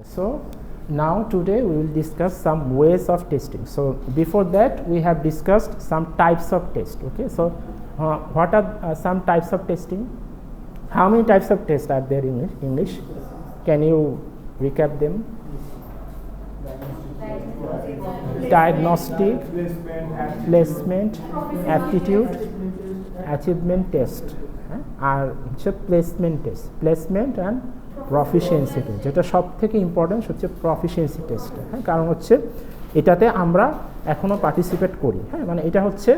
So now today we will discuss some ways of testing. So before that we have discussed some types of test. Okay, so what are some types of testing? How many types of tests are there in English? Can you recap them? Diagnostic, placement, aptitude, achievement test আর হচ্ছে placement test, placement and proficiency test, যেটা সব থেকে important হচ্ছে proficiency test. হ্যাঁ, কারণ হচ্ছে এটাতে আমরা এখনও পার্টিসিপেট করি। হ্যাঁ, মানে এটা হচ্ছে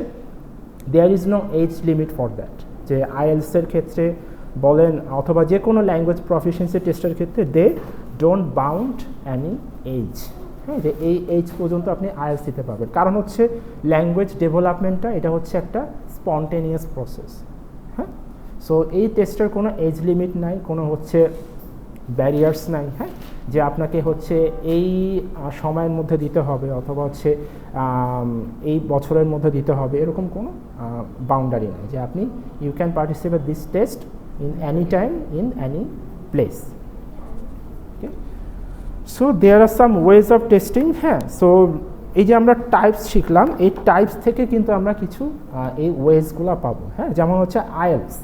there is no age limit for that, যে আইএলসের ক্ষেত্রে বলেন অথবা যে কোনো ল্যাঙ্গুয়েজ প্রফিসিয়েন্সি টেস্টের ক্ষেত্রে they don't bound any age. হ্যাঁ, যে এই এজ পর্যন্ত আপনি আইএলস দিতে পারবেন, কারণ হচ্ছে ল্যাঙ্গুয়েজ ডেভেলপমেন্টটা এটা হচ্ছে একটা স্পন্টেনিয়াস প্রসেস। হ্যাঁ, সো এই টেস্টের কোনো এজ লিমিট নাই, কোনো হচ্ছে ব্যারিয়ার্স নাই। হ্যাঁ, যে আপনাকে হচ্ছে এই সময়ের মধ্যে দিতে হবে অথবা হচ্ছে এই বছরের মধ্যে দিতে হবে, এরকম কোনো বাউন্ডারি নেই, যে আপনি you can participate this test in any time in any place. Okay, so there are some ways of testing. হ্যাঁ, সো এই যে আমরা টাইপস শিখলাম, এই টাইপস থেকে কিন্তু আমরা কিছু এই ওয়েজগুলো পাবো। হ্যাঁ, যেমন হচ্ছে আইএলস।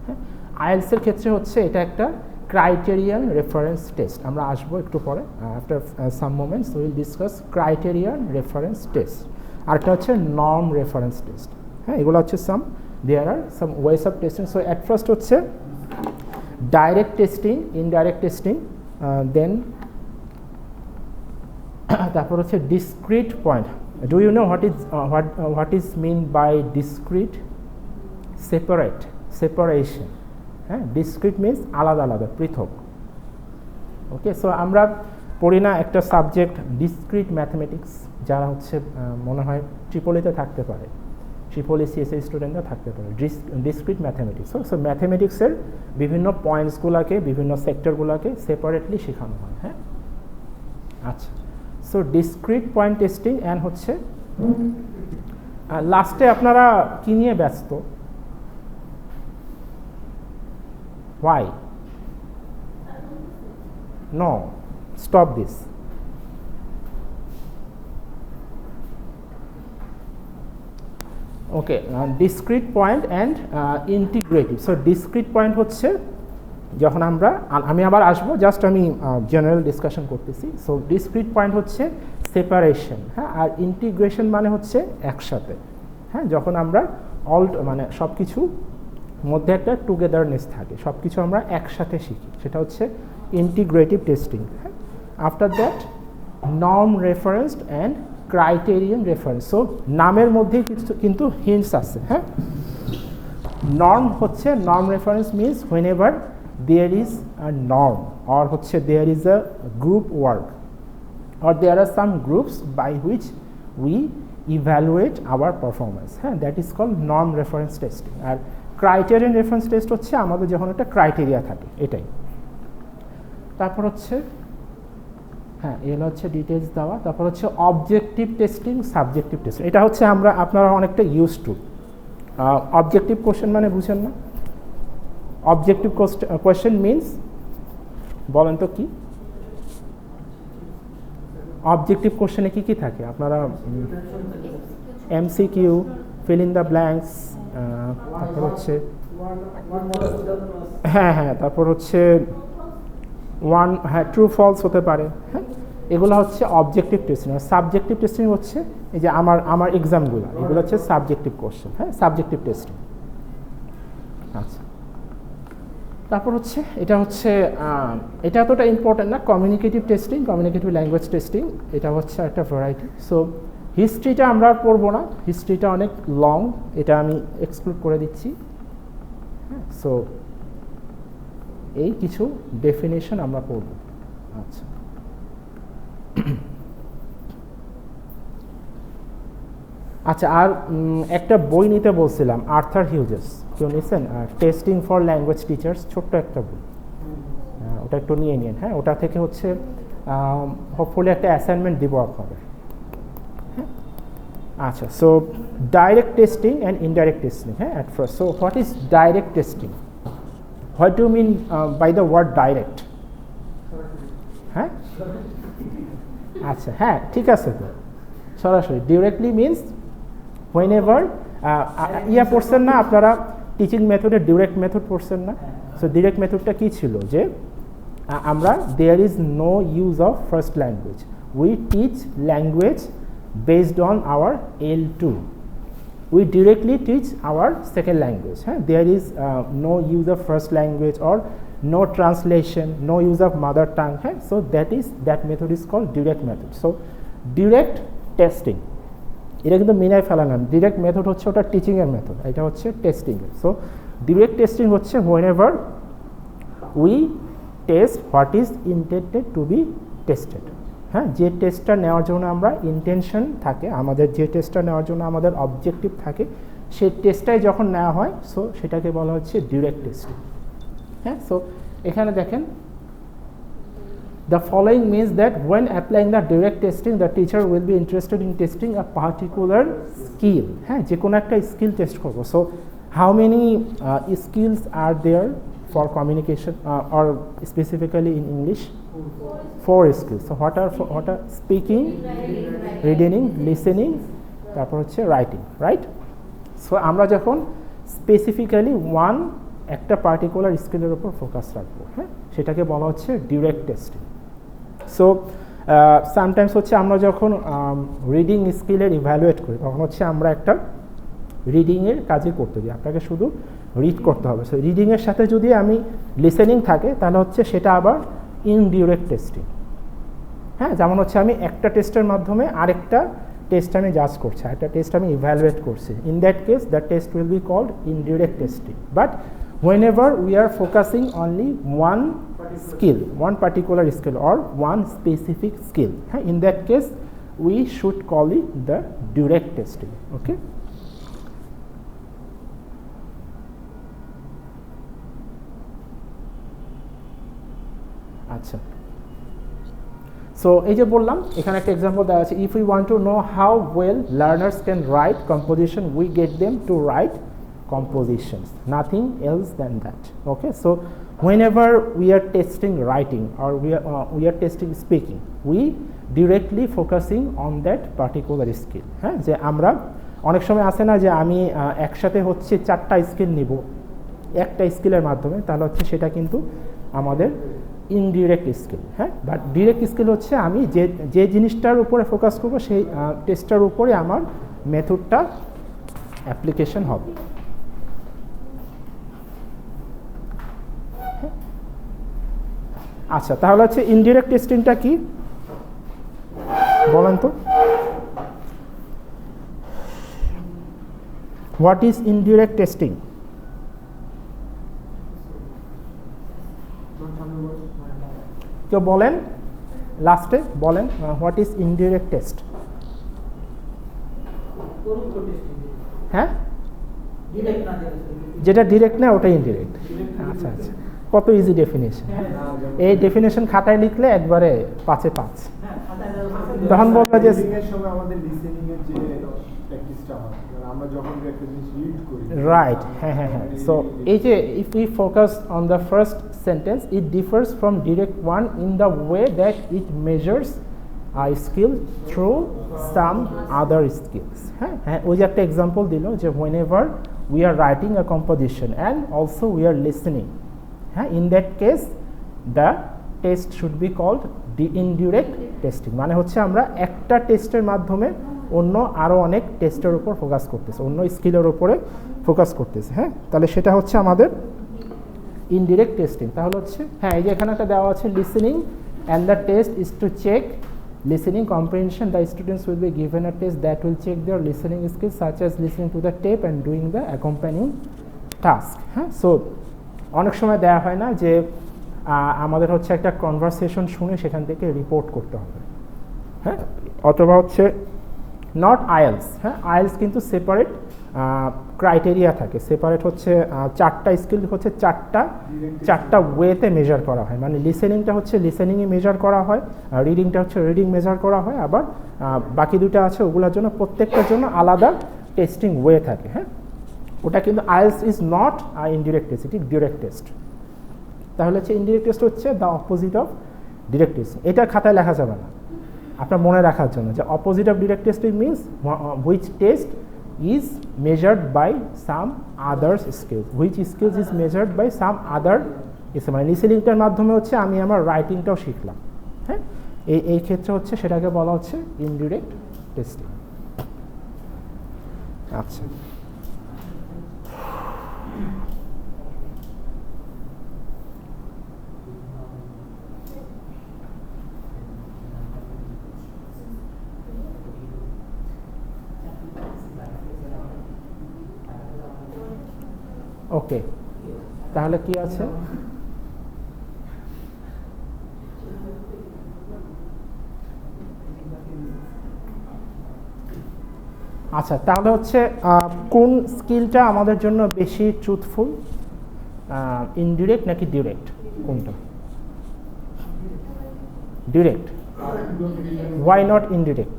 হ্যাঁ, আইএলসের ক্ষেত্রে হচ্ছে এটা একটা ক্রাইটেরিয়ান রেফারেন্স টেস্ট। আমরা আসবো একটু পরে, after some moments will discuss criterion reference test. আরেকটা হচ্ছে নর্ম রেফারেন্স টেস্ট। হ্যাঁ, এগুলো হচ্ছে some, there are some ways of testing. So at first হচ্ছে direct testing, indirect testing, then তারপর হচ্ছে discrete point. Do you know what is mean by discrete? Separation. হ্যাঁ, discrete means আলাদা আলাদা, পৃথক। ওকে, সো আমরা পড়ি না একটা সাবজেক্ট ডিসক্রিট ম্যাথমেটিক্স, যারা হচ্ছে মনে হয় ট্রিপলিতে থাকতে পারে, ট্রিপলি সিএসএ স্টুডেন্টরা থাকতে পারে, ডিসক্রিট ম্যাথমেটিক্স। সো ম্যাথমেটিক্সের বিভিন্ন পয়েন্টসগুলোকে, বিভিন্ন সেক্টরগুলোকে সেপারেটলি শেখানো হয়। হ্যাঁ, আচ্ছা, so discrete point testing and হচ্ছে লাস্টে আপনারা কী নিয়ে ব্যস্ত? Why? No, stop this. Okay, discrete point and integrative. So discrete point হচ্ছে যখন আমি আবার আসবো, জাস্ট আমি জেনারেল ডিসকাশন করতেছি। সো ডিসক্রিট পয়েন্ট হচ্ছে সেপারেশন। হ্যাঁ, আর ইন্টিগ্রেশন মানে হচ্ছে একসাথে। হ্যাঁ, যখন আমরা মানে সব কিছু মধ্যে একটা টুগেদারনেস থাকে, সব কিছু আমরা একসাথে শিখি, সেটা হচ্ছে ইন্টিগ্রেটিভ টেস্টিং। হ্যাঁ, after that norm reference and criterion reference. So নামের মধ্যেই কিন্তু হিন্টস আছে। হ্যাঁ, নর্ম হচ্ছে, norm reference means whenever there is a norm or হচ্ছে there is a group work or there are some groups by which we evaluate our performance. হ্যাঁ, that is called norm reference testing. আর criterion reference test হচ্ছে আমাদের যখন একটা criteria থাকে, এটাই। তারপর হচ্ছে হ্যাঁ, এগুলো হচ্ছে ডিটেলস দেওয়া। তারপর হচ্ছে অবজেক্টিভ টেস্টিং, সাবজেক্টিভ টেস্টিং। এটা হচ্ছে আপনারা অনেকটা ইউজ টু। অবজেক্টিভ কোশ্চেন মানে বুঝেন না? অবজেক্টিভ কোশ্চেন মিনস, বলেন তো কি অবজেক্টিভ কোশ্চেনে কি কি থাকে? আপনারা MCQ, fill in the blanks, তারপর হচ্ছে হ্যাঁ, তারপর হচ্ছে ট্রু ফলস হতে পারে। হ্যাঁ, এগুলো হচ্ছে অবজেক্টিভ টেস্টিং। আর সাবজেক্টিভ টেস্টিং হচ্ছে এই যে আমার এক্সামগুলো, এগুলো হচ্ছে সাবজেক্টিভ কোশ্চেন। হ্যাঁ, সাবজেক্টিভ টেস্টিং। আচ্ছা, তারপর হচ্ছে এটা এতটা ইম্পর্টেন্ট না, communicative testing, communicative language testing. এটা হচ্ছে একটা ভ্যারাইটি। সো হিস্ট্রিটা আমরা আর পড়বো না, হিস্ট্রিটা অনেক লং, এটা আমি এক্সক্লুড করে দিচ্ছি। হ্যাঁ, সো এই কিছু ডেফিনেশন আমরা পড়ব। আচ্ছা, আচ্ছা, আর একটা বই নিতে বলছিলাম, আর্থার হিউজেস, কেউ নিয়েছেন? টেস্টিং ফর ল্যাঙ্গুয়েজ টিচার্স, ছোট্ট একটা বই, ওটা একটু নিয়ে নিন। হ্যাঁ, ওটা থেকে হচ্ছে হোপফুলি একটা অ্যাসাইনমেন্ট দিব আপনাদের। আচ্ছা, so direct testing and indirect testing. হ্যাঁ, at first, so what is direct testing? What do you mean by the word direct? হ্যাঁ আচ্ছা হ্যাঁ ঠিক আছে তো সরাসরি ডিরেক্টলি মিনস হোয়েন এভার ইয়া পড়ছেন না আপনারা টিচিং মেথডে ডিরেক্ট মেথড পড়ছেন না সো ডিরেক্ট মেথডটা কী ছিল যে আমরা there is no use of first language we teach language based on our L2 we directly teach our second language there is no use of first language or no translation no use of mother tongue so that method is called direct method so direct testing এটা কিন্তু মিনায় ফেলা না direct method হচ্ছে ওটা teaching এর method এটা হচ্ছে testing এর সো ডিরেক্ট টেস্টিং হচ্ছে whenever we test what is intended to be tested হ্যাঁ যে টেস্টটা নেওয়ার জন্য আমরা ইন্টেনশন থাকে আমাদের যে টেস্টটা নেওয়ার জন্য আমাদের অবজেক্টিভ থাকে সেই টেস্টটাই যখন নেওয়া হয় সো সেটাকে বলা হচ্ছে ডিরেক্ট টেস্টিং হ্যাঁ সো এখানে দেখেন the following means that when applying the direct testing the teacher will be interested in testing a particular skill হ্যাঁ যে কোনো একটা স্কিল টেস্ট করবো so how many skills are there for communication or specifically in English 4 skills so what are speaking reading listening তারপর হচ্ছে writing right so আমরা যখন specifically একটা পার্টিকুলার স্কিলের উপর ফোকাস রাখবো হ্যাঁ সেটাকে বলা হচ্ছে ডিরেক্ট টেস্টিং সো সামটাইমস হচ্ছে আমরা যখন রিডিং স্কিলের ইভ্যালুয়েট করি তখন হচ্ছে আমরা একটা রিডিংয়ের কাজই করতে দিই আপনাকে শুধু রিড করতে হবে সো রিডিংয়ের সাথে যদি আমি লিসেনিং থাকে তাহলে হচ্ছে সেটা আবার ইনডিরেক্ট টেস্টিং হ্যাঁ যেমন হচ্ছে আমি একটা টেস্টের মাধ্যমে আরেকটা টেস্ট আমি জাজ করছি একটা টেস্ট আমি ইভ্যালুয়েট করছি in that case the test will be called indirect testing but whenever we are focusing only one skill one particular skill or one specific skill in that case we should call it the direct testing okay আচ্ছা so এই যে বললাম এখানে একটা example দেওয়া আছে if we want to know how well learners can write composition we get them to write compositions nothing else than that okay so whenever we are testing writing or we are testing speaking we directly focusing on that particular skill হ্যাঁ যে আমরা অনেক সময় আছে না যে আমি একসাথে হচ্ছে 4টা স্কিল নিব একটা স্কিলের মাধ্যমে তাহলে হচ্ছে সেটা কিন্তু আমাদের ইনডিরেক্ট স্কিল হ্যাঁ বাট ডিরেক্ট স্কিল হচ্ছে আমি যে জিনিসটার উপরে ফোকাস করব সেই টেস্টটার উপরে আমার মেথডটা অ্যাপ্লিকেশন হবে আচ্ছা তাহলে হচ্ছে ইনডিরেক্ট টেস্টিংটা কি বলেন তো হোয়াট ইজ ইনডিরেক্ট টেস্টিং কেউ বলেন লাস্টে বলেন হোয়াট ইজ ইনডিরেক্ট টেস্ট হ্যাঁ যেটা ডিরেক্ট না ওটা ইনডিরেক্ট আচ্ছা আচ্ছা কত ইজি ডেফিনেশন এই ডেফিনেশন খাতায় লিখলে একবারে 5-এ 5 তখন বলবো যে রাইট হ্যাঁ হ্যাঁ হ্যাঁ সো এই যে if we focus on the first sentence it differs from direct one in the way that it measures skill through some other skills হ্যাঁ হ্যাঁ ওই যে একটা এক্সাম্পল দিল যে whenever we are writing a composition and also we are listening in that case the test should be called the indirect testing মানে হচ্ছে আমরা একটা টেস্টের মাধ্যমে অন্য আরো অনেক টেস্টের উপর ফোকাস করতেছি অন্য স্কিলের উপরে ফোকাস করতেছি হ্যাঁ তাহলে সেটা হচ্ছে আমাদের ইনডিরেক্ট টেস্টিং তাহলে হচ্ছে হ্যাঁ এই যে এখানে একটা দেওয়া আছে listening and the test is to check listening comprehension the students will be given a test that will check their listening skills such as listening to the tape and doing the accompanying task হ্যাঁ so অনেক সময় দেওয়া হয় না যে আমাদের হচ্ছে একটা কনভারসেশন শুনে সেখান থেকে রিপোর্ট করতে হবে হ্যাঁ অথবা হচ্ছে নট আইএলস হ্যাঁ আইএলস কিন্তু সেপারেট ক্রাইটেরিয়া থাকে সেপারেট হচ্ছে 4টা স্কিল হচ্ছে 4টা ওয়েতে মেজার করা হয় মানে লিসেনিংটা হচ্ছে লিসেনিংয়ে মেজার করা হয় রিডিংটা হচ্ছে রিডিং মেজার করা হয় আবার বাকি দুটো আছে ওগুলোর জন্য প্রত্যেকটার জন্য আলাদা টেস্টিং ওয়ে থাকে হ্যাঁ ওটা কিন্তু IELTS is not indirect test it is direct test তাহলে হচ্ছে ইনডিরেক্ট টেস্ট হচ্ছে the opposite of direct testing. এটা খাতায় লেখা যাবে না, আপনার মনে রাখার জন্য যে opposite of direct testing means which test is measured by some others skills, which skills is measured by some other মানে লিসেনিংটার মাধ্যমে হচ্ছে আমি আমার রাইটিংটাও শিখলাম। হ্যাঁ, এই ক্ষেত্রে হচ্ছে সেটাকে বলা হচ্ছে ইনডিরেক্ট টেস্টিং। আচ্ছা, ওকে, তাহলে কি আছে? আচ্ছা, তাহলে হচ্ছে কোন স্কিলটা আমাদের জন্য বেশি ট্রুথফুল, ইনডিরেক্ট নাকি ডিরেক্ট? কোনটা? ডিরেক্ট। Why not indirect?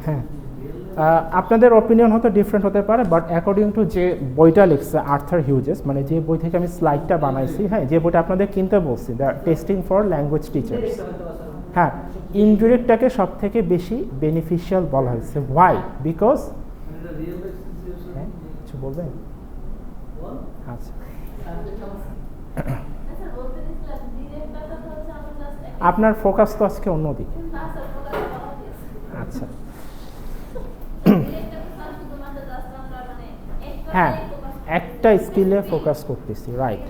হ্যাঁ, আপনাদের অপিনিয়ন হয়তো ডিফারেন্ট হতে পারে, বাট অ্যাকর্ডিং টু যে বইটা লিখছে আর্থার হিউজেস, মানে যে বই থেকে আমি স্লাইডটা বানাইছি, হ্যাঁ, যে বইটা আপনাদের কিনতে বলছি, the testing for language teachers, হ্যাঁ, ইনডিরেক্টটাকে সব থেকে বেশি বেনিফিশিয়াল বলা হয়েছে। ওয়াই? বিকজ, হ্যাঁ, কিছু বলবেন? আচ্ছা, আপনার ফোকাস তো আজকে অন্যদিকে। আচ্ছা, হ্যাঁ, একটা স্কিলে ফোকাস করতেছি, রাইট।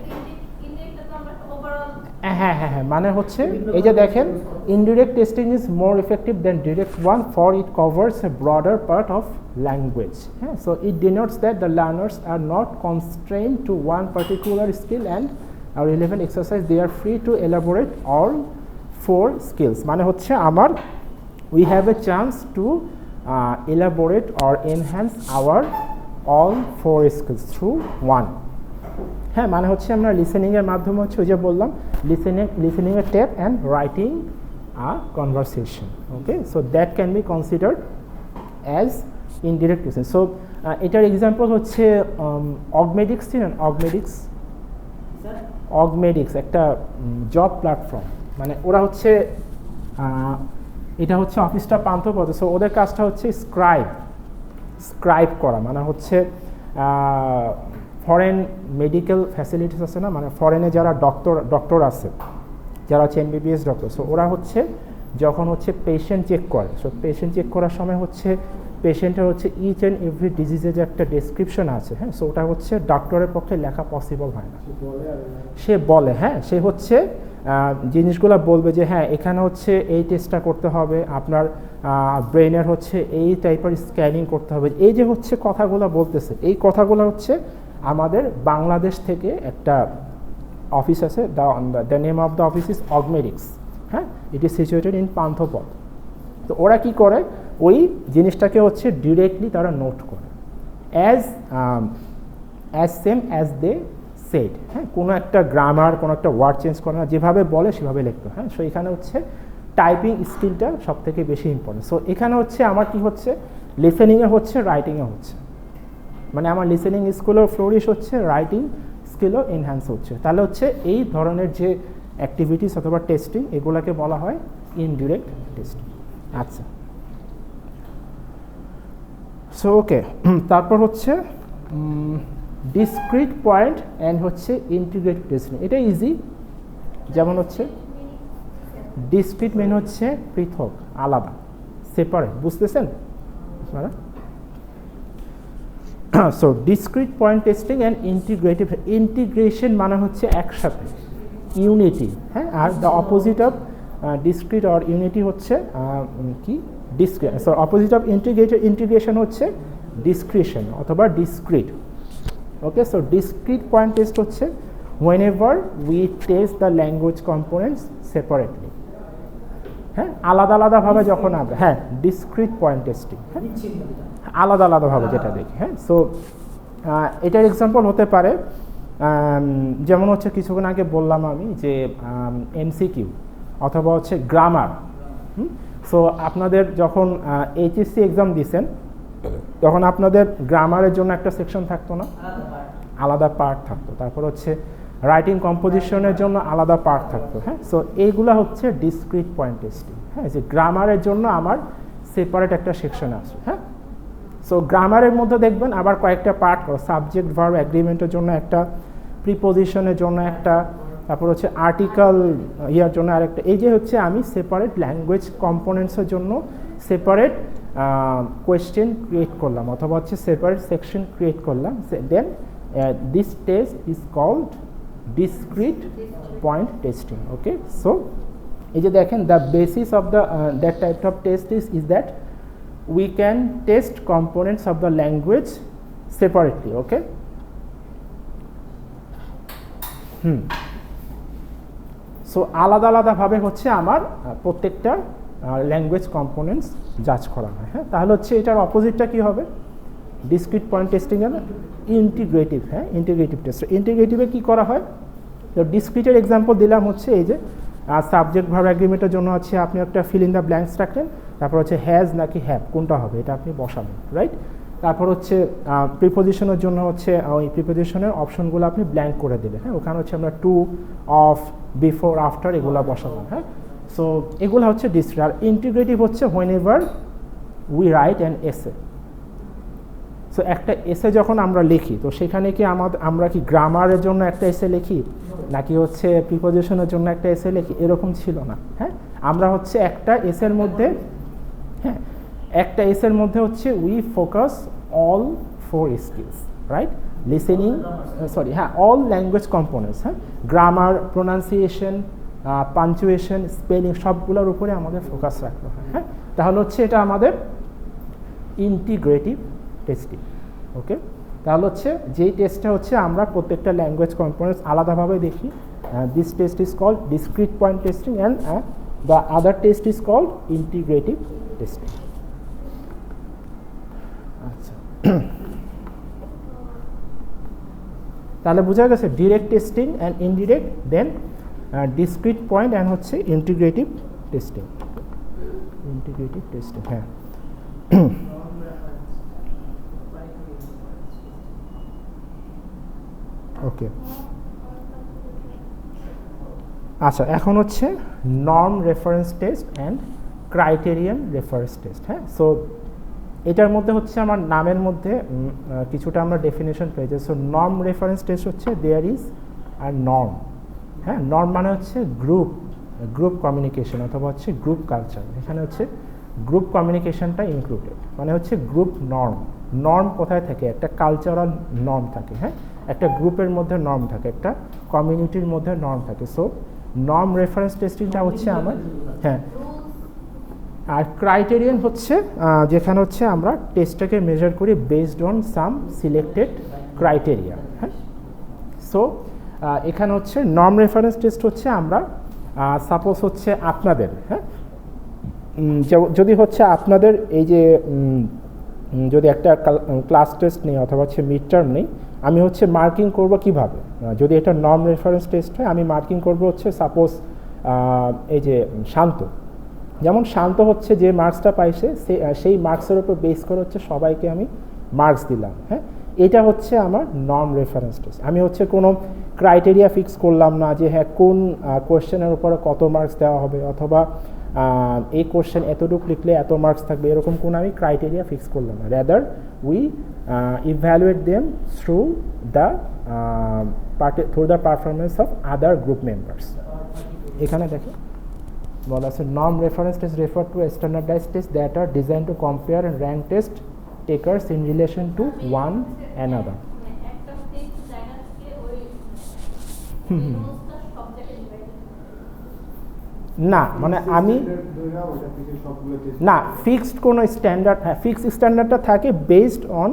হ্যাঁ হ্যাঁ হ্যাঁ, মানে হচ্ছে এই যে দেখেন, indirect testing is more effective than direct one for it covers a broader part of language. হ্যাঁ, so it denotes that the learners are not constrained to one particular skill and are relevant exercise, they are free to elaborate all 4 skills। মানে হচ্ছে আমার we have a chance to elaborate or enhance our all 4 skills through one। হ্যাঁ, মানে হচ্ছে আমরা লিসেনিংয়ের মাধ্যমে হচ্ছে ওই যে বললাম লিসেনিংয়ের tape and writing a conversation. Okay, so that can be considered as indirect listening. So এটার এক্সাম্পল হচ্ছে অগমেডিক্স, চিনেন? অগমেডিক্স একটা জব প্ল্যাটফর্ম, মানে ওরা হচ্ছে এটা হচ্ছে অফিসটা পান্থপথে, সো ওদের কাজটা হচ্ছে স্ক্রাইব করা, মানে হচ্ছে ফরেন মেডিকেল ফ্যাসিলিটিস আছে না, মানে ফরেনে যারা ডক্টর আছে, যারা হচ্ছে এমবিবিএস ডক্টর, সো ওরা হচ্ছে যখন হচ্ছে পেশেন্ট চেক করে, সো পেশেন্ট চেক করার সময় হচ্ছে পেশেন্টের হচ্ছে ইচ অ্যান্ড এভরি ডিজিজের যে একটা ডেসক্রিপশন আছে, হ্যাঁ, সো ওটা হচ্ছে ডক্টরের পক্ষে লেখা পসিবল হয় না। সে বলে, হ্যাঁ, সে হচ্ছে জিনিসগুলো বলবে যে হ্যাঁ এখানে হচ্ছে এই টেস্টটা করতে হবে, আপনার ব্রেনের হচ্ছে এই টাইপের স্ক্যানিং করতে হবে, এই যে হচ্ছে কথাগুলো বলতেছে, এই কথাগুলো হচ্ছে আমাদের বাংলাদেশ থেকে একটা অফিস আছে, the name of the office is Augmedix. হ্যাঁ, it is situated in Panthapath. তো ওরা কি করে, ওই জিনিসটাকে হচ্ছে ডিরেক্টলি তারা নোট করে as same as they said. হ্যাঁ, কোনো একটা গ্রামার, কোনো একটা ওয়ার্ড চেঞ্জ করে না, যেভাবে বলে সেভাবে লিখতো। হ্যাঁ, সো এখানে হচ্ছে টাইপিং স্কিলটা সব থেকে বেশি ইম্পর্টেন্ট। সো এখানে হচ্ছে আমার কি হচ্ছে, লিসেনিংয়ে হচ্ছে, রাইটিংয়ে হচ্ছে, মানে আমার লিসেনিং স্কিলও ফ্লোরিশ হচ্ছে, রাইটিং স্কিলও এনহ্যান্স হচ্ছে। তাহলে হচ্ছে এই ধরনের যে অ্যাক্টিভিটিস অথবা টেস্টিং, এগুলোকে বলা হয় ইনডিরেক্ট টেস্টিং। আচ্ছা, সো ওকে, তারপর হচ্ছে ডিসক্রিট পয়েন্ট অ্যান্ড হচ্ছে ইন্টিগ্রেটেড টেস্টিং। এটা ইজি, যেমন হচ্ছে ডিসক্রিট মেন হচ্ছে পৃথক, আলাদা, সেপারেট, বুঝতেছেন আপনারা? So discrete point testing and integration মানে হচ্ছে একসাথে, ইউনিটি। হ্যাঁ, are the opposite of discrete or unity হচ্ছে কি, discrete. So opposite of integration হচ্ছে ডিসক্রিশন অথবা ডিসক্রিট। ওকে, সো ডিসক্রিট পয়েন্ট টেস্ট হচ্ছে whenever we test the language components separately। হ্যাঁ, আলাদা আলাদাভাবে যখন আমরা, হ্যাঁ, ডিসক্রিট পয়েন্ট টেস্টিং, হ্যাঁ, আলাদা আলাদাভাবে যেটা দেখি। হ্যাঁ, সো এটার এক্সাম্পল হতে পারে যেমন হচ্ছে কিছুক্ষণ আগে বললাম আমি যে এমসিকিউ অথবা হচ্ছে গ্রামার। সো আপনাদের যখন এইচএসসি এক্সাম দিয়েছেন তখন আপনাদের গ্রামারের জন্য একটা সেকশন থাকতো না, আলাদা পার্ট থাকতো, তারপর হচ্ছে রাইটিং কম্পোজিশনের জন্য আলাদা পার্ট থাকতো। হ্যাঁ, সো এইগুলা হচ্ছে ডিসক্রিট পয়েন্ট টেস্টিং। হ্যাঁ, যে গ্রামারের জন্য আমার সেপারেট একটা সেকশন আছে। হ্যাঁ, সো গ্রামারের মধ্যে দেখবেন আবার কয়েকটা পার্ট করো, সাবজেক্ট ভার্ব অ্যাগ্রিমেন্টের জন্য একটা, প্রিপোজিশনের জন্য একটা, তারপর হচ্ছে আর্টিকেল ইয়ার জন্য আরেকটা। এই যে হচ্ছে আমি সেপারেট ল্যাঙ্গুয়েজ কম্পোনেন্টসের জন্য সেপারেট কোয়েশ্চেন ক্রিয়েট করলাম অথবা হচ্ছে সেপারেট সেকশন ক্রিয়েট করলাম। Then this test is called discrete point testing. Okay, so এই যে দেখেন the basis of the that type of test is that we can test components of the language separately. Okay, so আলাদা আলাদাভাবে হচ্ছে আমার প্রত্যেকটা language components জাজ করা হয়। হ্যাঁ, তাহলে হচ্ছে এটার অপোজিটটা কি হবে? ডিসক্রিট পয়েন্ট টেস্টিং এর ইন্টিগ্রেটিভ। হ্যাঁ, ইন্টিগ্রেটিভ টেস্ট। ইন্টিগ্রেটিভে কি করা হয়? তো ডিসক্রিটের এক্সাম্পল দিলাম হচ্ছে এই যে সাবজেক্ট ভার্ব অ্যাগ্রিমেন্টের জন্য হচ্ছে আপনি একটা ফিল ইন দ্য ব্ল্যাঙ্কস রাখলেন, তারপর হচ্ছে হ্যাজ নাকি হ্যাভ কোনটা হবে এটা আপনি বসাবেন, রাইট? তারপর হচ্ছে প্রিপোজিশনের জন্য হচ্ছে ওই প্রিপোজিশনের অপশনগুলো আপনি ব্ল্যাঙ্ক করে দিলেন। হ্যাঁ, ওখানে হচ্ছে আমরা টু, অফ, বিফোর, আফটার এগুলো বসালাম। হ্যাঁ, সো এগুলো হচ্ছে ডিসক্রিট। আর ইন্টিগ্রেটিভ হচ্ছে when ever we write an essay. So একটা এসে যখন আমরা লিখি তো সেখানে কি আমরা কি গ্রামারের জন্য একটা এসে লিখি নাকি হচ্ছে প্রিপোজিশনের জন্য একটা এসে লিখি? এরকম ছিল না। হ্যাঁ, আমরা হচ্ছে একটা এসের মধ্যে, হ্যাঁ, একটা এসের মধ্যে হচ্ছে we focus all four skills, right? Listening, sorry, হ্যাঁ, অল ল্যাঙ্গুয়েজ কম্পোনেন্টস। হ্যাঁ, গ্রামার, প্রোনাউন্সিয়েশন, পাঞ্চুয়েশন, স্পেলিং সবগুলোর উপরে আমাদের ফোকাস রাখতে হয়। হ্যাঁ, তাহলে হচ্ছে এটা আমাদের ইন্টিগ্রেটিভ টেস্টিং। ওকে, তাহলে হচ্ছে যেই টেস্টটা হচ্ছে আমরা প্রত্যেকটা ল্যাঙ্গুয়েজ কম্পোনেন্টস আলাদাভাবে দেখি, this test is called discrete point testing and the other test is called integrative testing. আচ্ছা, তাহলে বোঝা গেছে direct testing and indirect, then discrete point and হচ্ছে ইন্টিগ্রেটিভ টেস্টিং। ইন্টিগ্রেটিভ টেস্টিং, হ্যাঁ। ওকে, আচ্ছা, এখন হচ্ছে norm reference test and criterion reference test. হ্যাঁ, সো এটার মধ্যে হচ্ছে আমার নামের মধ্যে কিছুটা আমরা ডেফিনেশন পেয়েছি। সো নর্ম রেফারেন্স টেস্ট হচ্ছে দেয়ার ইজ আর নর্ম। হ্যাঁ, নর্ম মানে হচ্ছে গ্রুপ কমিউনিকেশন অথবা হচ্ছে গ্রুপ কালচার। এখানে হচ্ছে গ্রুপ কমিউনিকেশনটা ইনক্লুডেড, মানে হচ্ছে গ্রুপ নর্ম। নর্ম কোথায় থাকে? একটা কালচারাল নর্ম থাকে। হ্যাঁ, একটা গ্রুপের মধ্যে নর্ম থাকে, একটা কমিউনিটির মধ্যে নর্ম থাকে। সো নর্ম রেফারেন্স টেস্টিংটা হচ্ছে আমার, হ্যাঁ। আর ক্রাইটেরিয়ান হচ্ছে যেখানে হচ্ছে আমরা টেস্টটাকে মেজার করি based on some selected criteria. হ্যাঁ, সো এখানে হচ্ছে নর্ম রেফারেন্স টেস্ট হচ্ছে আমরা সাপোজ হচ্ছে আপনাদের, হ্যাঁ, যদি হচ্ছে আপনাদের এই যে যদি একটা ক্লাস টেস্ট নেই অথবা হচ্ছে মিড টার্ম নেই, আমি হচ্ছে মার্কিং করব কিভাবে? যদি এটা নর্ম রেফারেন্স টেস্ট হয় আমি মার্কিং করব হচ্ছে সাপোজ এই যে শান্ত, যেমন শান্ত হচ্ছে যে মার্কসটা পাইছে সেই মার্কসের উপর বেস করে হচ্ছে সবাইকে আমি মার্কস দিলাম। হ্যাঁ, এটা হচ্ছে আমার নর্ম রেফারেন্স টেস্ট। আমি হচ্ছে কোনো ক্রাইটেরিয়া ফিক্স করলাম না যে হ্যাঁ কোন কোয়েশ্চেনের উপরে কত মার্কস দেওয়া হবে অথবা এই কোয়েশ্চেন এতটুকু লিখলে এত মার্কস থাকবে, এরকম কোনো আমি ক্রাইটেরিয়া ফিক্স করলাম না। Rather we evaluate them through the performance of other group members. এখানে দেখে বলা আছে norm reference test refer to standardise test that are design to compare and rank test takers in relation to one another. না, মানে আমি না fixed কোনো standard, হ্যাঁ ফিক্সড স্ট্যান্ডার্ডটা থাকে based on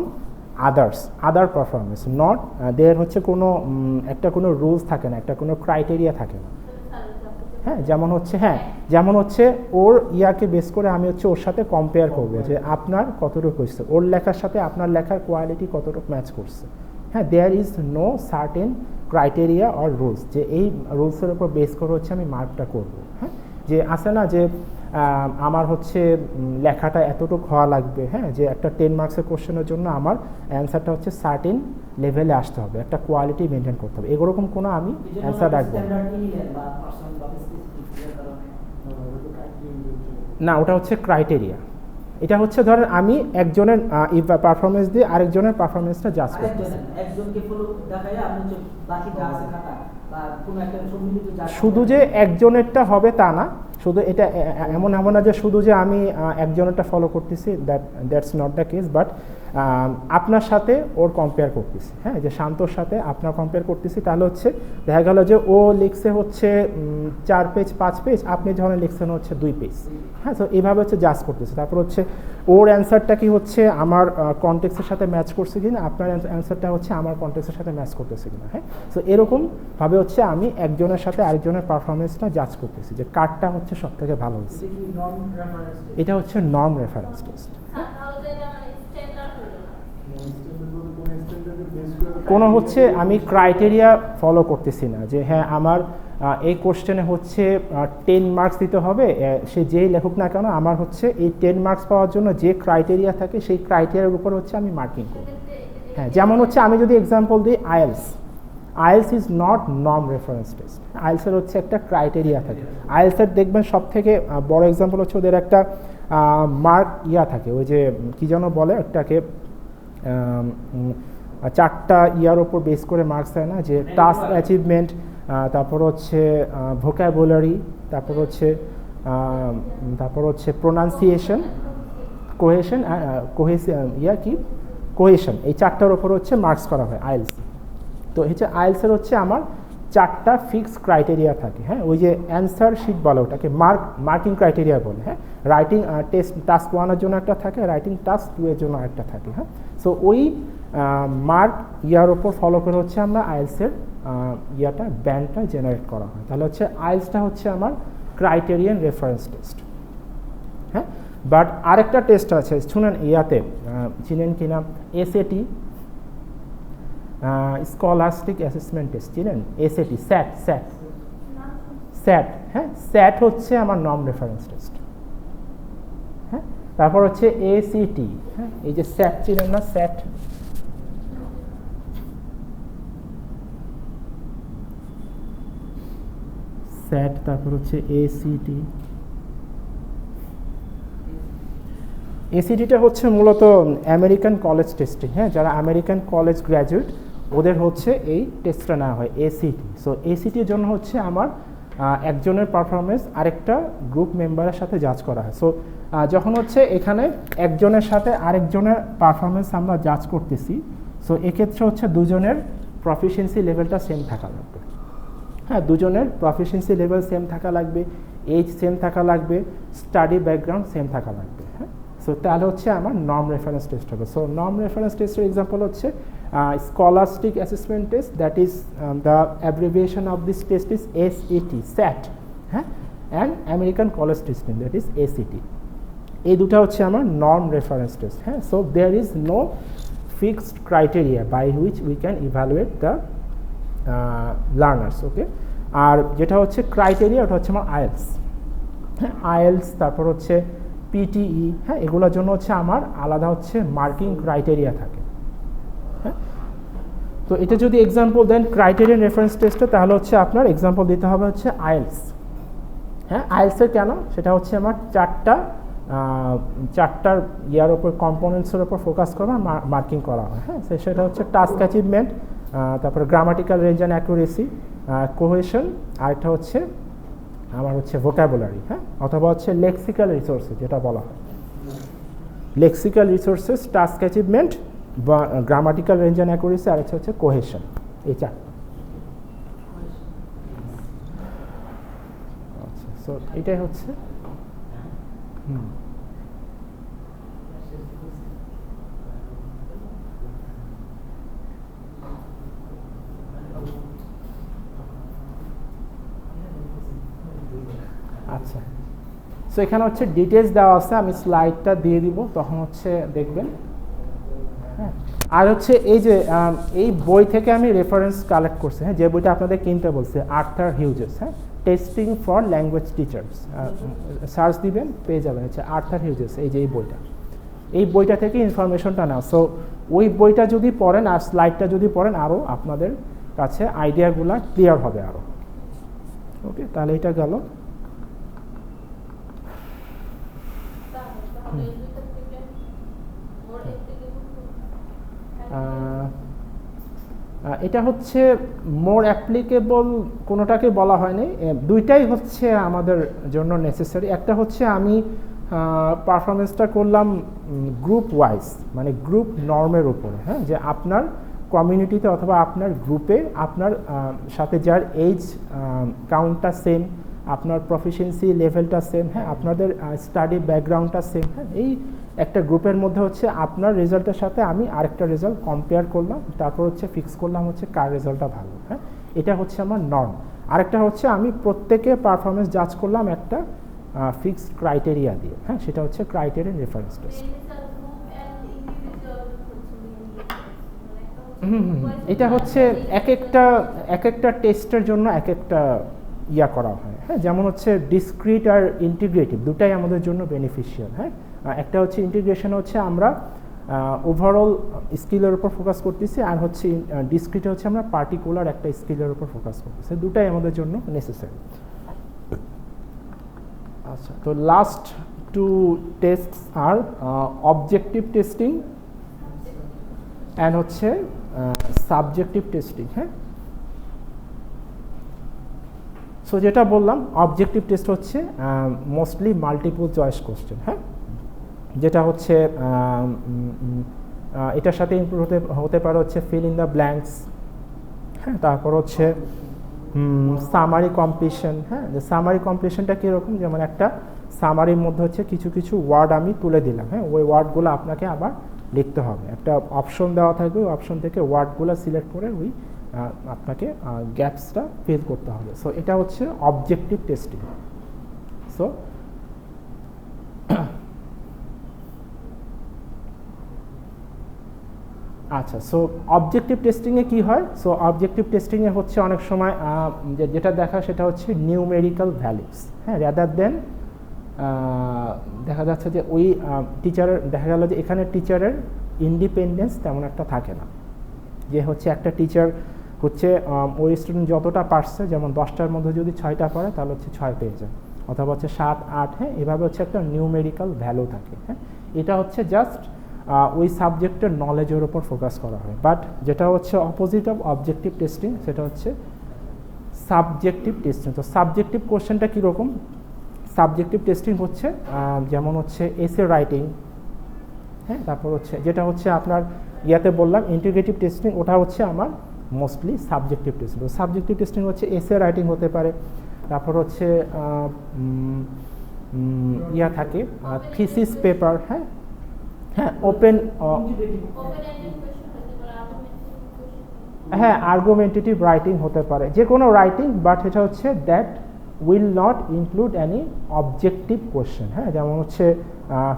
other performance, not there হচ্ছে কোনো একটা কোনো রুলস থাকে না, একটা কোনো ক্রাইটেরিয়া থাকে না। হ্যাঁ, যেমন হচ্ছে ওর ইয়াকে বেস করে আমি হচ্ছে ওর সাথে কম্পেয়ার করবো যে আপনার কতটুকু হচ্ছে, ওর লেখার সাথে আপনার লেখার কোয়ালিটি কতটুকু ম্যাচ করছে। হ্যাঁ, there is no certain criteria or rules যে এই রুলসের উপর বেস করে হচ্ছে আমি মার্কটা করবো। হ্যাঁ, যে আছে না যে আমার হচ্ছে লেখাটা এতটুকু হওয়া লাগবে, হ্যাঁ, যে একটা 10 মার্কসের কোশ্চেনের জন্য আমার অ্যান্সারটা হচ্ছে সার্টেন লেভেলে আসতে হবে, একটা কোয়ালিটি মেনটেন করতে হবে, এরকম কোনো আমি অ্যান্সার রাখবো না। ওটা হচ্ছে ক্রাইটেরিয়া। এটা হচ্ছে ধরেন আমি একজনের পারফরমেন্স দিয়ে আরেকজনের পারফরমেন্সটা জাজ করতেছি। শুধু যে একজনেরটা হবে তা না, শুধু এটা এমন হবে না যে শুধু যে আমি একজনেরটা ফলো করতেছি, that's not the case, but আপনার সাথে ওর কম্পেয়ার করতেছি, হ্যাঁ, যে শান্তর সাথে আপনার কম্পেয়ার করতেছি, তাহলে হচ্ছে দেখা গেল যে ও লিখছে হচ্ছে 4 পেজ 5 পেজ, আপনি যখন লিখছেন হচ্ছে 2 পেজ, হ্যাঁ। তো এইভাবে হচ্ছে জাজ করতেছে। তারপর হচ্ছে ওর অ্যান্সারটা কি হচ্ছে আমার কনটেক্সের সাথে ম্যাচ করছে কিনা, আপনার অ্যান্সারটা হচ্ছে আমার কনটেক্সের সাথে ম্যাচ করতেছে কিনা, হ্যাঁ। সো এরকমভাবে হচ্ছে আমি একজনের সাথে আরেকজনের পারফরমেন্সটা জাজ করতেছি যে কারটা হচ্ছে সব থেকে ভালো হচ্ছে। এটা হচ্ছে নর্ম রেফারেন্স টেস্ট। কোনো হচ্ছে আমি ক্রাইটেরিয়া ফলো করতেছি না যে হ্যাঁ আমার এই কোশ্চেনে হচ্ছে 10 মার্কস দিতে হবে, সে যেই লেখক না কেন আমার হচ্ছে এই 10 মার্কস পাওয়ার জন্য যে ক্রাইটেরিয়া থাকে সেই ক্রাইটেরিয়ার উপর হচ্ছে আমি মার্কিং করি, হ্যাঁ। যেমন হচ্ছে আমি যদি এক্সাম্পল দিই IELTS is not norm reference test. আইএলসের হচ্ছে একটা ক্রাইটেরিয়া থাকে। আইএলসের দেখবেন সব থেকে বড় এক্সাম্পল হচ্ছে ওদের একটা মার্ক থাকে, ওই যে কী যেন বলে একটাকে 4টা ইয়ার ওপর বেস করে মার্কস দেয় না, যে টাস্ক অ্যাচিভমেন্ট, তারপর হচ্ছে ভোকাবুলারি, তারপর হচ্ছে প্রোনাউন্সিয়েশন, কোহেশন, কোহেশন, এই 4টার ওপর হচ্ছে মার্কস করা হয় আইএলস। তো হচ্ছে আইএলসের হচ্ছে আমার 4টা ফিক্সড ক্রাইটেরিয়া থাকে, হ্যাঁ। ওই যে অ্যান্সার শিট বলে ওটাকে মার্কিং ক্রাইটেরিয়া বলে, হ্যাঁ। রাইটিং টাস্ক 1-এর জন্য একটা থাকে, রাইটিং টাস্ক 2 এর জন্য একটা থাকে, হ্যাঁ। সো ওই মার্ক ইয়ার ওপর ফলো করে হচ্ছে আমরা আইএলসের ব্যান্ডটা জেনারেট করা হয়। তাহলে হচ্ছে আইএলসটা হচ্ছে আমার ক্রাইটেরিয়ান রেফারেন্স টেস্ট, হ্যাঁ। বাট আরেকটা টেস্ট আছে, শুনেন চিনেন কিনা, এসএটি, স্কলাস্টিক অ্যাসেসমেন্ট টেস্ট, চিনেন? এসএটি, স্যাট, হ্যাঁ। স্যাট হচ্ছে আমার নর্ম রেফারেন্স টেস্ট, হ্যাঁ। তারপর হচ্ছে এসিটি, হ্যাঁ। এই যে স্যাট চিনেন না, স্যাট, তারপর হচ্ছে এসিটিটা হচ্ছে মূলত আমেরিকান কলেজ টেস্টিং, হ্যাঁ। যারা আমেরিকান কলেজ গ্র্যাজুয়েট ওদের হচ্ছে এই টেস্টটা নেওয়া হয়, এসিটি। সো এসিটির জন্য হচ্ছে আমার একজনের পারফরমেন্স আরেকটা গ্রুপ মেম্বারের সাথে জাজ করা হয়। সো যখন হচ্ছে এখানে একজনের সাথে আরেকজনের পারফরমেন্স আমরা জাজ করতেছি, সো এক্ষেত্রে হচ্ছে দুজনের প্রফিসিয়েন্সি লেভেলটা সেম থাকা লাগবে, হ্যাঁ। দুজনের প্রফিসিয়েন্সি লেভেল সেম থাকা লাগবে, এজ সেম থাকা লাগবে, স্টাডি ব্যাকগ্রাউন্ড সেম থাকা লাগবে, হ্যাঁ। সো তাহলে হচ্ছে আমার নর্ম রেফারেন্স টেস্ট হবে। সো নর্ম রেফারেন্স টেস্টের এক্সাম্পল হচ্ছে scholastic assessment test, that is the abbreviation of this test is SAT, SAT, হ্যাঁ। And American college testing, that is ACT. এই দুটো হচ্ছে আমার নর্ম রেফারেন্স টেস্ট, হ্যাঁ। So there is no fixed criteria by which we can evaluate the learners, okay. আর যেটা হচ্ছে criteria ওটা হচ্ছে আমার আইএলস, হ্যাঁ। আইএলস, তারপর হচ্ছে পিটিই, হ্যাঁ। এগুলোর জন্য হচ্ছে আমার আলাদা হচ্ছে মার্কিং ক্রাইটেরিয়া থাকে, হ্যাঁ। তো এটা যদি এক্সাম্পল দেন ক্রাইটেরিয়ান রেফারেন্স টেস্টে, তাহলে হচ্ছে আপনার এক্সাম্পল দিতে হবে হচ্ছে আইএলস, হ্যাঁ। আইএলসের কেন, সেটা হচ্ছে আমার চারটার ইয়ার ওপর কম্পোনেন্টসের ওপর ফোকাস করে মার্কিং করা হয়, হ্যাঁ। সেটা হচ্ছে টাস্ক অ্যাচিভমেন্ট, তারপরে grammatical range and accuracy, cohesion, আরেকটা হচ্ছে আমার হচ্ছে ভোকাবুলারি, হ্যাঁ। অথবা হচ্ছে লেক্সিক্যাল রিসোর্সেস, যেটা বলা হয় লেক্সিক্যাল রিসোর্সেস, টাস্ক অ্যাচিভমেন্ট, বা গ্রামাটিক্যাল রেঞ্জ অ্যান্ড অ্যাকুরেসি, আর হচ্ছে কোহেশন, এই 4। আচ্ছা, সো এটাই হচ্ছে আচ্ছা। সো এখানে হচ্ছে ডিটেলস দেওয়া আছে, আমি স্লাইডটা দিয়ে দিব, তখন হচ্ছে দেখবেন, হ্যাঁ। আর হচ্ছে এই যে এই বই থেকে আমি রেফারেন্স কালেক্ট করছি, হ্যাঁ। যে বইটা আপনাদের কিনতে বলছে, আর্থার হিউজেস, হ্যাঁ, testing for language teachers, search দিবেন পেয়ে যাবেন, হচ্ছে আর্থার হিউজেস, এই যে এই বইটা, এই বইটা থেকে ইনফরমেশনটা নাও। সো ওই বইটা যদি পড়েন আর স্লাইডটা যদি পড়েন আরও আপনাদের কাছে আইডিয়াগুলো ক্লিয়ার হবে আরও। ওকে, তাহলে এটা গেল। এটা হচ্ছে মোর অ্যাপ্লিকেবল কোনোটাকে বলা হয়নি, দুইটাই হচ্ছে আমাদের জন্য নেসেসারি। একটা হচ্ছে আমি পারফরমেন্সটা করলাম গ্রুপ ওয়াইজ, মানে গ্রুপ নর্মের উপরে, হ্যাঁ, যে আপনার কমিউনিটিতে অথবা আপনার গ্রুপে আপনার সাথে যার এজ কাউন্টটা সেম, আপনার প্রফিসিয়েন্সি লেভেলটা সেম, হ্যাঁ, আপনাদের স্টাডি ব্যাকগ্রাউন্ডটা সেম, হ্যাঁ, এই একটা গ্রুপের মধ্যে হচ্ছে আপনার রেজাল্টের সাথে আমি আরেকটা রেজাল্ট কম্পেয়ার করলাম, তারপর হচ্ছে ফিক্স করলাম হচ্ছে কার রেজাল্টটা ভালো, হ্যাঁ, এটা হচ্ছে আমার নর্ম। আরেকটা হচ্ছে আমি প্রত্যেকে পারফরমেন্স জাজ করলাম একটা ফিক্সড ক্রাইটেরিয়া দিয়ে, হ্যাঁ, সেটা হচ্ছে ক্রাইটেরিয়ান রেফারেন্স টেস্ট। এটা হচ্ছে এক একটা টেস্টের জন্য এক একটা ইয়া করা হয়, হ্যাঁ, যেমন হচ্ছে ডিসক্রিট আর ইন্টিগ্রেটিভ দুটাই আমাদের জন্য বেনিফিশিয়াল, হ্যাঁ। একটা হচ্ছে ইন্টিগ্রেশন হচ্ছে আমরা ওভারঅল স্কিলের উপর ফোকাস করতেছি, আর হচ্ছে ডিসক্রিটে হচ্ছে আমরা পার্টিকুলার একটা স্কিলের উপর ফোকাস করতেছি, দুটাই আমাদের জন্য নেসেসারি। আচ্ছা, তো last two tests are objective testing and হচ্ছে সাবজেক্টিভ টেস্টিং, হ্যাঁ। সো যেটা বললাম অবজেক্টিভ টেস্ট হচ্ছে মোস্টলি মাল্টিপল চয়েস কোশ্চেন, হ্যাঁ, যেটা হচ্ছে এটার সাথে ইনক্লুড হতে পারে হচ্ছে ফিল ইন দ্য ব্ল্যাঙ্কস, হ্যাঁ, তারপর হচ্ছে সামারি কমপ্লিশন, হ্যাঁ, যে সামারি কমপ্লিশনটা কীরকম, যেমন একটা সামারির মধ্যে হচ্ছে কিছু কিছু ওয়ার্ড আমি তুলে দিলাম, হ্যাঁ, ওই ওয়ার্ডগুলো আপনাকে আবার লিখতে হবে, একটা অপশন দেওয়া থাকবে, ওই অপশন থেকে ওয়ার্ডগুলো সিলেক্ট করে ওই আপনাকে গ্যাপসটা ফিল করতে হবে। সো এটা হচ্ছে অবজেক্টিভ টেস্টিং। সো আচ্ছা, সো অবজেক্টিভ টেস্টিংয়ে কী হয়? সো অবজেক্টিভ টেস্টিংয়ে হচ্ছে অনেক সময় যেটা দেখা সেটা হচ্ছে নিউমেরিক্যাল ভ্যালুস, হ্যাঁ, রাদার দেন দেখা যাচ্ছে যে ওই টিচারের দেখা গেল যে এখানে টিচারের ইন্ডিপেন্ডেন্স তেমন একটা থাকে না, যে হচ্ছে একটা টিচার হচ্ছে ওই স্টুডেন্ট যতটা পারছে, যেমন 10টার মধ্যে যদি 6টা পারে তাহলে হচ্ছে 6 পেয়ে যায়, অথবা হচ্ছে 7, 8, হ্যাঁ, এভাবে হচ্ছে একটা নিউমেরিক্যাল ভ্যালু থাকে, হ্যাঁ। এটা হচ্ছে জাস্ট ওই সাবজেক্টের নলেজের ওপর ফোকাস করা হয়। বাট যেটা হচ্ছে অপোজিট অফ অবজেক্টিভ টেস্টিং সেটা হচ্ছে সাবজেক্টিভ টেস্টিং। তো সাবজেক্টিভ কোশ্চেনটা কীরকম? সাবজেক্টিভ টেস্টিং হচ্ছে যেমন হচ্ছে এসে রাইটিং, হ্যাঁ, তারপর হচ্ছে যেটা হচ্ছে আপনার ইয়াতে বললাম ইন্টিগ্রেটিভ টেস্টিং, ওটা হচ্ছে আমার মোস্টলি সাবজেক্টিভ টেস্টিং। তো সাবজেক্টিভ টেস্টিং হচ্ছে এসে রাইটিং হতে পারে, তারপর হচ্ছে ইয়া থাকে থিসিস পেপার, হ্যাঁ, হ্যাঁ, ওপেন, হ্যাঁ, আর্গুমেন্টেটিভ রাইটিং হতে পারে, যে কোনো রাইটিং, বাট এটা হচ্ছে that will not include any objective question, হ্যাঁ, যেমন হচ্ছে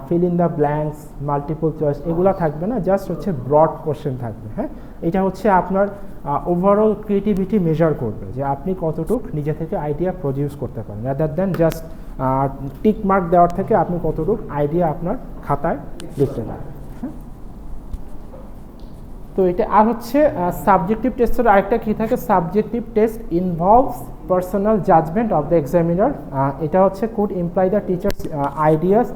fill in the blanks, multiple choice, এগুলো থাকবে না, জাস্ট হচ্ছে ব্রড কোশ্চেন থাকবে, হ্যাঁ। এটা হচ্ছে আপনার ওভারঅল ক্রিয়েটিভিটি মেজার করবে, যে আপনি কতটুকু নিজে থেকে আইডিয়া প্রডিউস করতে পারেন, rather than just tick mark দেওয়ার থেকে আপনি কতটুকু আইডিয়া আপনার খাতায় লিখতে পারেন, হ্যাঁ। তো এটা আর হচ্ছে সাবজেক্টিভ টেস্টের আরেকটা কী থাকে, subjective test involves personal judgement of the examiner. এটা হচ্ছে could imply the teachers ideas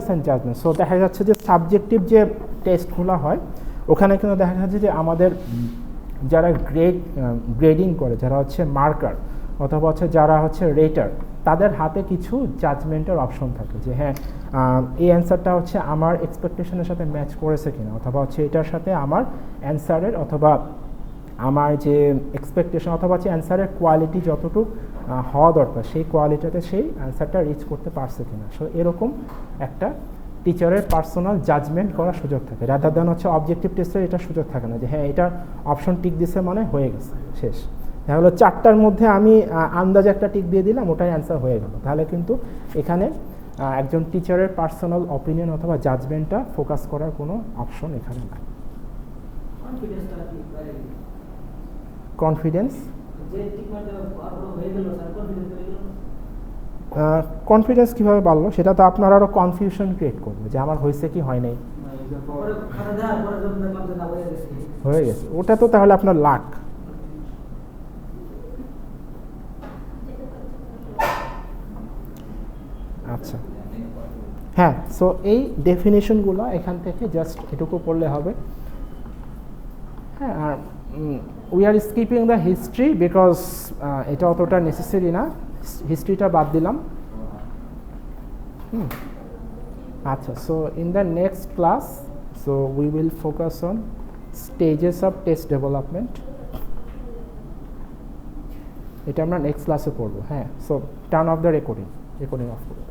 and judgement. So দেখা যাচ্ছে যে সাবজেক্টিভ যে টেস্টগুলো হয় ওখানে কিন্তু দেখা যাচ্ছে যে আমাদের যারা গ্রেডিং করে, যারা হচ্ছে মার্কার অথবা হচ্ছে যারা হচ্ছে রেটার, তাদের হাতে কিছু জাজমেন্টের অপশন থাকে, যে হ্যাঁ এই অ্যান্সারটা হচ্ছে আমার এক্সপেকটেশনের সাথে ম্যাচ করেছে কিনা, অথবা হচ্ছে এটার সাথে আমার অ্যান্সারের অথবা আমার যে এক্সপেকটেশন অথবা হচ্ছে অ্যান্সারের কোয়ালিটি যতটুকু হওয়া দরকার সেই কোয়ালিটিতে সেই অ্যান্সারটা রিচ করতে পারছে কিনা। সো এরকম একটা টিচারের পার্সোনাল জাজমেন্ট করার সুযোগ থাকে, রাদার দ্যান হচ্ছে অবজেক্টিভ টেস্টের এটা সুযোগ থাকে না, যে হ্যাঁ এটা অপশন টিক দিছে মানে হয়ে গেছে শেষ, তাহলে 4টার মধ্যে আমি আন্দাজে একটা টিক দিয়ে দিলাম ওটাই অ্যান্সার হয়ে গেল, তাহলে কিন্তু এখানে একজন টিচারের পার্সোনাল অপিনিয়ন অথবা জাজমেন্টটা ফোকাস করার কোনো অপশন এখানে নাই। কনফিডেন্স কনফিডেন্স কীভাবে বাড়লো সেটা তো আপনার আরও কনফিউশন ক্রিয়েট করবে যে আমার হয়েছে কি হয় নাই, হয়ে গেছে, ওটা তো তাহলে আপনার লাক। আচ্ছা হ্যাঁ, সো এই ডেফিনেশনগুলো এখান থেকে জাস্ট এটুকু পড়লে হবে। হ্যাঁ, আর we are skipping the history because এটা অতটা নেসেসারি না, হিস্ট্রিটা বাদ দিলাম। আচ্ছা, so in the next class so we will focus on stages of test development, এটা আমরা নেক্সট ক্লাসে পড়বো। হ্যাঁ, so turn off the recording off করবো।